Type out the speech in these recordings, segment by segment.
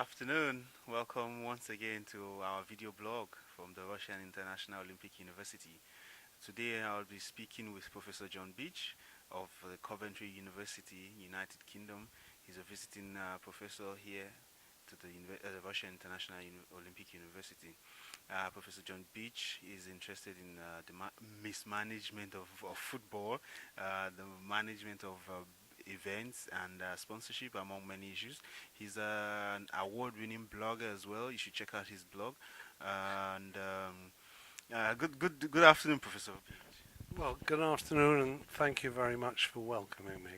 afternoon. Welcome once again to our video blog from the Russian International Olympic University. Today I'll be speaking with Professor John Beech of the Coventry University, United Kingdom. He's a visiting professor here to the Russian International Olympic University. Professor John Beech is interested in the mismanagement of football, the management of events and sponsorship among many issues. He's an award-winning blogger as well. You should check out his blog. And good afternoon, Professor Beech. Well, good afternoon, and thank you very much for welcoming me.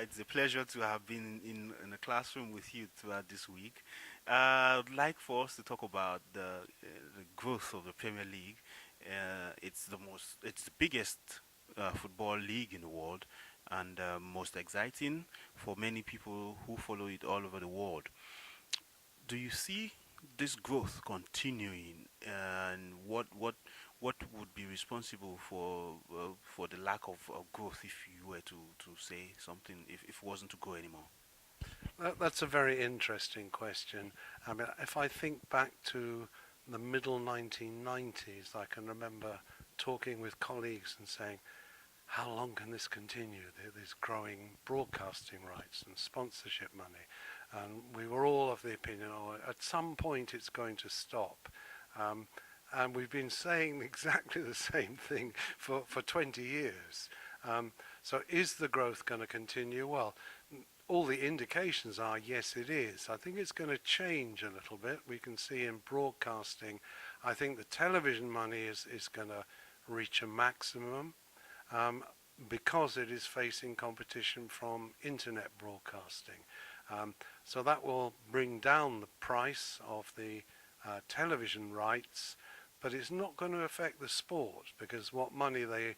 It's a pleasure to have been in a classroom with you throughout this week. I'd like for us to talk about the growth of the Premier League. It's the biggest football league in the world, and most exciting for many people who follow it all over the world. Do you see this growth continuing, and what would be responsible for the lack of growth if you were to say something if it wasn't to grow anymore? That's a very interesting question. I mean, if I think back to the middle 1990s, I can remember talking with colleagues and saying, how long can this continue, this growing broadcasting rights and sponsorship money? And we were all of the opinion, oh, at some point it's going to stop. And we've been saying exactly the same thing for 20 years. So is the growth going to continue? Well, all the indications are yes, it is. I think it's going to change a little bit. We can see in broadcasting, I think the television money is going to reach a maximum because it is facing competition from internet broadcasting. So that will bring down the price of the television rights, but it's not going to affect the sport, because what money they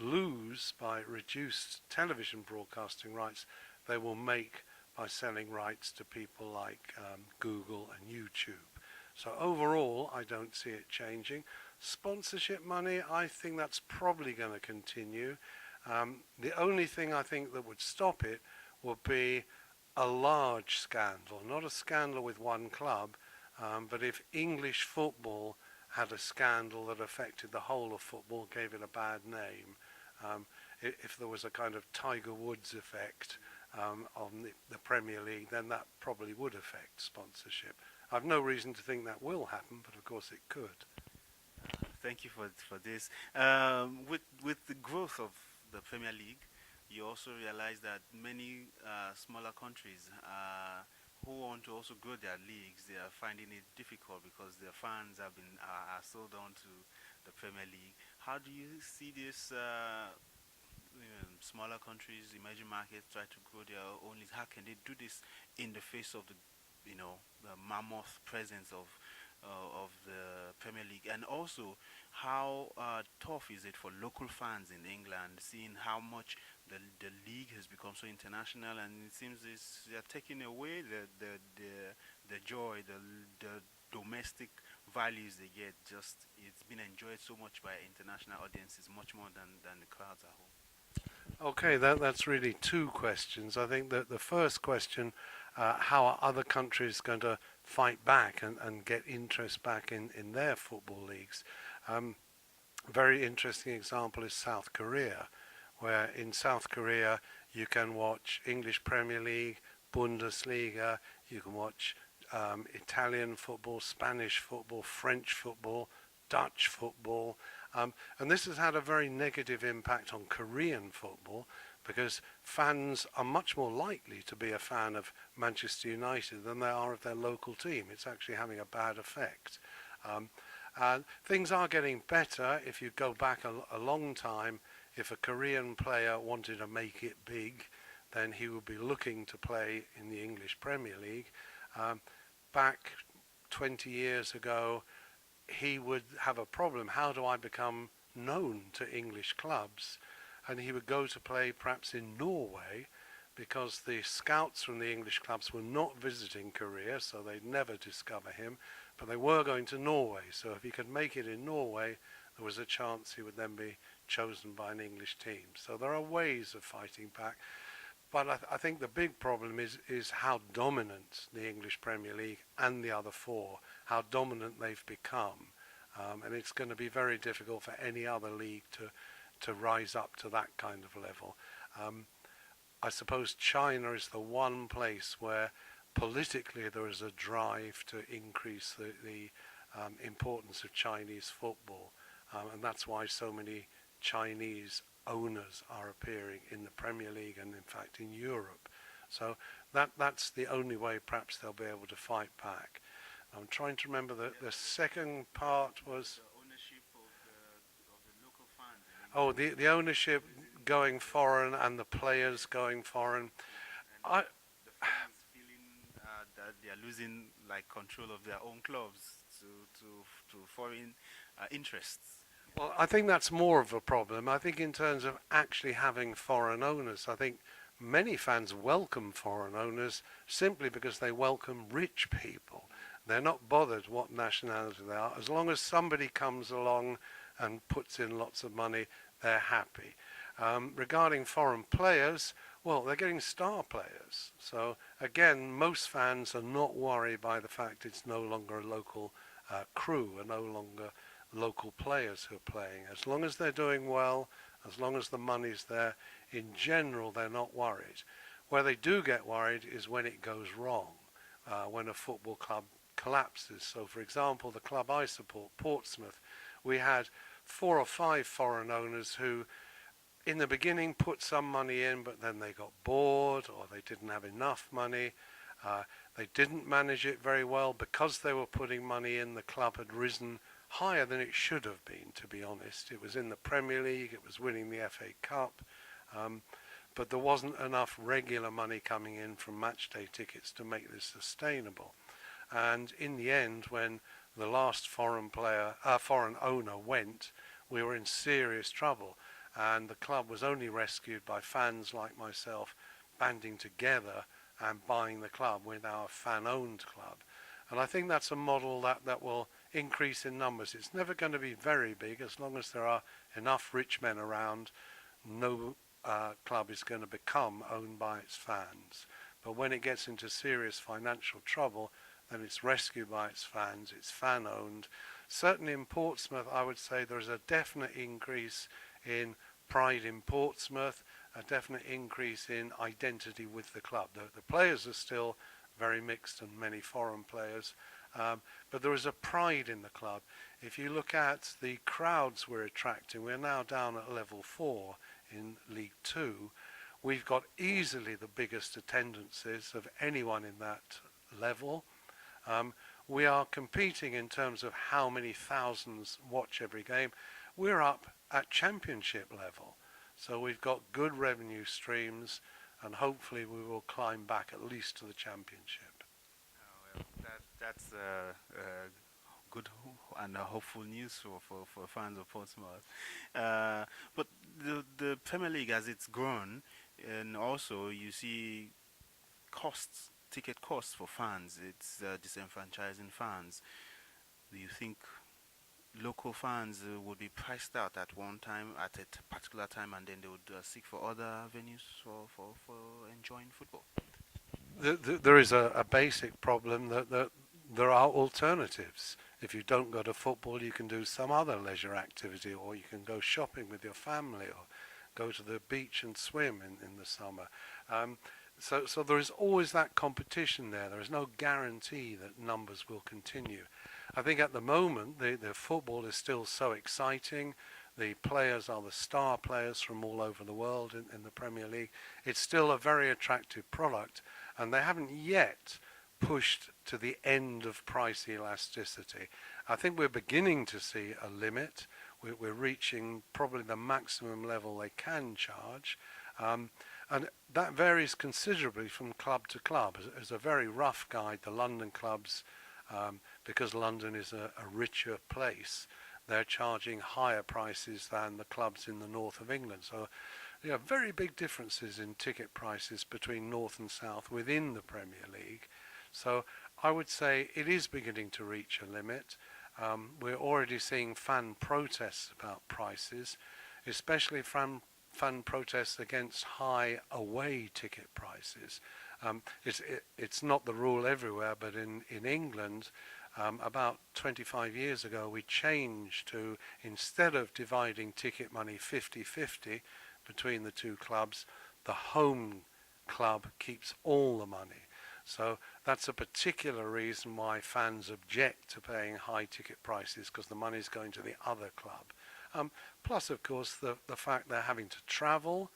lose by reduced television broadcasting rights, they will make by selling rights to people like Google and YouTube. So overall, I don't see it changing. Sponsorship money, I think that's probably going to continue. The only thing I think that would stop it would be a large scandal, not a scandal with one club, but if English football had a scandal that affected the whole of football, gave it a bad name, if there was a kind of Tiger Woods effect on the Premier League, then that probably would affect sponsorship. I've no reason to think that will happen, but of course it could. Thank you for this. With the growth of the Premier League, you also realize that many smaller countries who want to also grow their leagues, they are finding it difficult because their fans are sold on to the Premier League. How do you see this? Smaller countries, emerging markets, try to grow their own leagues. How can they do this in the face of the mammoth presence of the Premier League, and also how tough is it for local fans in England, seeing how much the league has become so international, and it seems they're taking away the joy, the domestic values they get. Just it's been enjoyed so much by international audiences, much more than the crowds at home. Okay, that's really two questions. I think that the first question, how are other countries going to fight back and get interest back in their football leagues? Very interesting example is South Korea, where in South Korea you can watch English Premier League, Bundesliga, you can watch Italian football, Spanish football, French football, Dutch football. And this has had a very negative impact on Korean football, because fans are much more likely to be a fan of Manchester United than they are of their local team. It's actually having a bad effect. Things are getting better. If you go back a long time, if a Korean player wanted to make it big, then he would be looking to play in the English Premier League. Back 20 years ago, he would have a problem. How do I become known to English clubs? And he would go to play perhaps in Norway, because the scouts from the English clubs were not visiting Korea, so they'd never discover him, but they were going to Norway. So if he could make it in Norway, there was a chance he would then be chosen by an English team. So there are ways of fighting back. But I think the big problem is how dominant the English Premier League and the other four, how dominant they've become. And it's going to be very difficult for any other league to rise up to that kind of level. I suppose China is the one place where politically there is a drive to increase the importance of Chinese football. And that's why so many Chinese owners are appearing in the Premier League and in fact in Europe. So that's the only way perhaps they'll be able to fight back. I'm trying to remember the second part was... The ownership of the local fans. Oh, the ownership going foreign and the players going foreign. Yeah. And I, the fans feeling that they are losing like control of their own clubs to foreign interests. well, I think that's more of a problem. I think in terms of actually having foreign owners, I think many fans welcome foreign owners simply because they welcome rich people. They're not bothered what nationality they are. As long as somebody comes along and puts in lots of money, they're happy. Regarding foreign players, well, they're getting star players. So again, most fans are not worried by the fact it's no longer a local crew, and no longer local players who are playing. As long as they're doing well, as long as the money's there, in general, they're not worried. Where they do get worried is when it goes wrong, when a football club collapses. So, for example, the club I support, Portsmouth, we had 4 or 5 foreign owners who in the beginning put some money in, but then they got bored or they didn't have enough money. They didn't manage it very well. Because they were putting money in, the club had risen higher than it should have been, to be honest. It was in the Premier League, it was winning the FA Cup, but there wasn't enough regular money coming in from matchday tickets to make this sustainable. And in the end, when the last foreign owner went, we were in serious trouble. And the club was only rescued by fans like myself banding together and buying the club. We're now a fan-owned club. And I think that's a model that will increase in numbers. It's never going to be very big. As long as there are enough rich men around, no club is going to become owned by its fans. But when it gets into serious financial trouble, then it's rescued by its fans, it's fan-owned. Certainly in Portsmouth, I would say there is a definite increase in pride in Portsmouth, a definite increase in identity with the club. The players are still very mixed and many foreign players, but there is a pride in the club. If you look at the crowds we're attracting, we're now down at level 4 in League 2. We've got easily the biggest attendances of anyone in that level. We are competing in terms of how many thousands watch every game. We're up at championship level. So we've got good revenue streams, and hopefully we will climb back at least to the championship. Well, that's good and hopeful news for fans of Portsmouth. But the Premier League, as it's grown, and also you see ticket costs for fans, it's disenfranchising fans. Do you think local fans would be priced out at one time, at a particular time, and then they would seek for other venues for enjoying football? There is a basic problem that there are alternatives. If you don't go to football, you can do some other leisure activity, or you can go shopping with your family, or go to the beach and swim in the summer. So there is always that competition there. There is no guarantee that numbers will continue. I think at the moment the football is still so exciting. The players are the star players from all over the world in the Premier League. It's still a very attractive product, and they haven't yet pushed to the end of price elasticity. I think we're beginning to see a limit. We're reaching probably the maximum level they can charge. And that varies considerably from club to club. As a very rough guide, the London clubs, because London is a richer place, they're charging higher prices than the clubs in the north of England. So there are very big differences in ticket prices between north and south within the Premier League. So I would say it is beginning to reach a limit. We're already seeing fan protests about prices, especially fan fan protests against high away ticket prices. It's not the rule everywhere, but in England, about 25 years ago, we changed to, instead of dividing ticket money 50-50 between the two clubs, the home club keeps all the money. So that's a particular reason why fans object to paying high ticket prices, because the money's going to the other club. Plus, of course, the fact they're having to travel.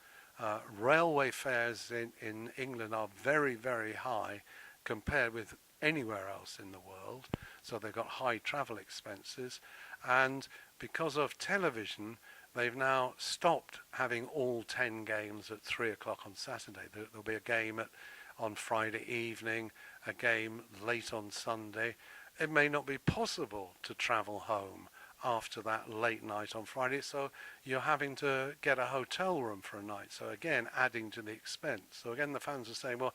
Railway fares in England are very, very high compared with anywhere else in the world. So they've got high travel expenses. And because of television, they've now stopped having all 10 games at 3 o'clock on Saturday. There'll be a game on Friday evening, a game late on Sunday. It may not be possible to travel home after that late night on Friday, so you're having to get a hotel room for a night. So again, adding to the expense. So again, the fans are saying, well,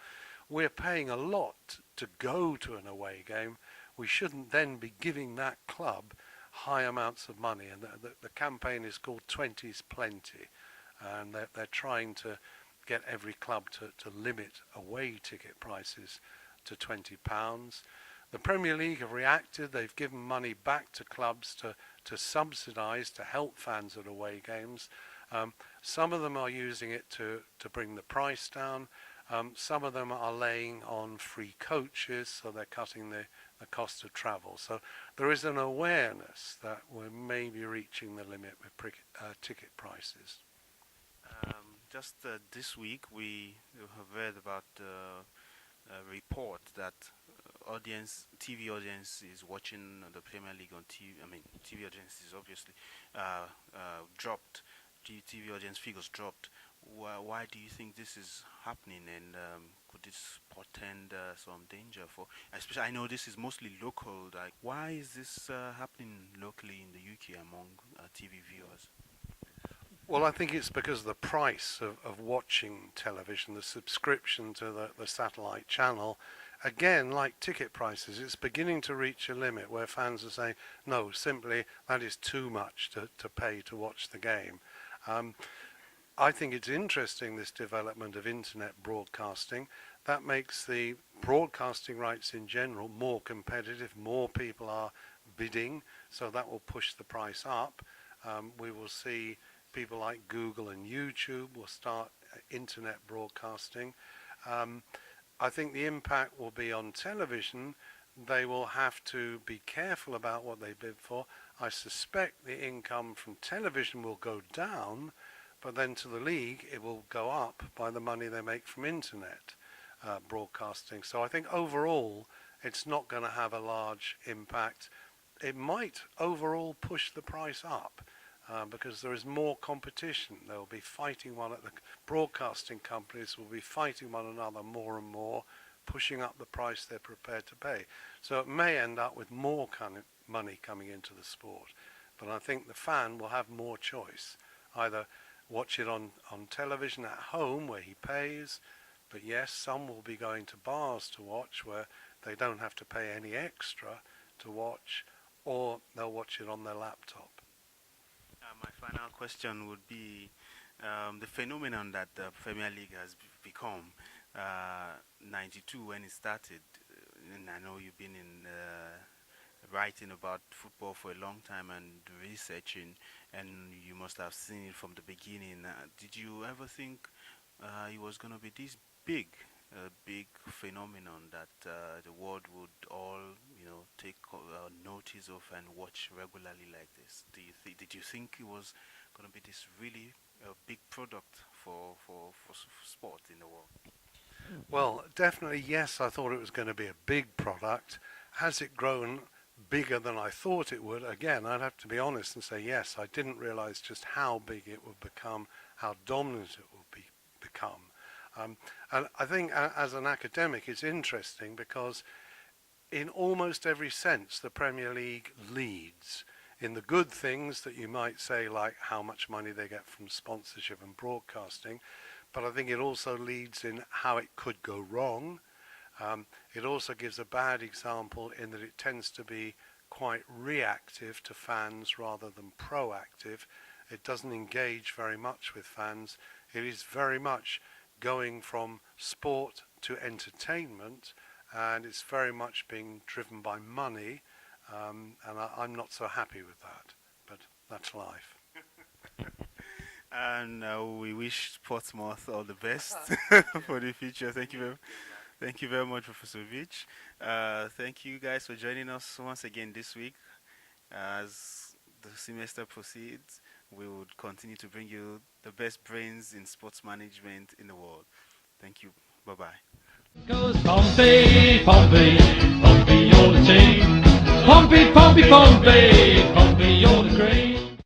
we're paying a lot to go to an away game. We shouldn't then be giving that club high amounts of money. And the campaign is called 20's Plenty. And they're trying to get every club to limit away ticket prices to £20. The Premier League have reacted. They've given money back to clubs to subsidise, to help fans at away games. Some of them are using it to bring the price down. Some of them are laying on free coaches, so they're cutting the cost of travel. So there is an awareness that we're maybe reaching the limit with ticket prices. Just this week, we have read about a report that TV audience is watching the Premier League on TV. I mean, TV audience is obviously dropped. TV audience figures dropped. Why do you think this is happening, and could this portend some danger for? Especially, I know this is mostly local. Like, why is this happening locally in the UK among TV viewers? Well, I think it's because of the price of watching television, the subscription to the satellite channel. Again, like ticket prices, it's beginning to reach a limit where fans are saying, no, simply that is too much to pay to watch the game. I think it's interesting, this development of internet broadcasting. That makes the broadcasting rights in general more competitive. More people are bidding, so that will push the price up. We will see people like Google and YouTube will start internet broadcasting. I think the impact will be on television. They will have to be careful about what they bid for. I suspect the income from television will go down, but then to the league it will go up by the money they make from internet broadcasting. So I think overall it's not going to have a large impact. It might overall push the price up. Because there is more competition. They will be fighting the broadcasting companies will be fighting one another more and more, pushing up the price they're prepared to pay. So it may end up with more kind of money coming into the sport. But I think the fan will have more choice. Either watch it on television at home where he pays, but yes, some will be going to bars to watch where they don't have to pay any extra to watch, or they'll watch it on their laptop. My final question would be the phenomenon that the Premier League has become. 92 when it started, and I know you've been writing about football for a long time and researching, and you must have seen it from the beginning. Did you ever think it was going to be this big phenomenon that the world would all, take notice of and watch regularly like this? Did you think it was going to be this really big product for sport in the world? Well, definitely yes, I thought it was going to be a big product. Has it grown bigger than I thought it would? Again, I'd have to be honest and say yes, I didn't realize just how big it would become, how dominant it would become. And I think as an academic it's interesting because in almost every sense the Premier League leads. In the good things that you might say, like how much money they get from sponsorship and broadcasting, but I think it also leads in how it could go wrong. It also gives a bad example in that it tends to be quite reactive to fans rather than proactive. It doesn't engage very much with fans. It is very much going from sport to entertainment, and it's very much being driven by money, and I'm not so happy with that, but that's life. And we wish Portsmouth all the best for the future. Thank you very much, Professor Beech. Thank you guys for joining us once again this week. As the semester proceeds, we would continue to bring you the best brains in sports management in the world. Thank you. Bye-bye. Goes Pompey, Pompey, Pompey, you're the team. Pompey, Pompey, Pompey, Pompey.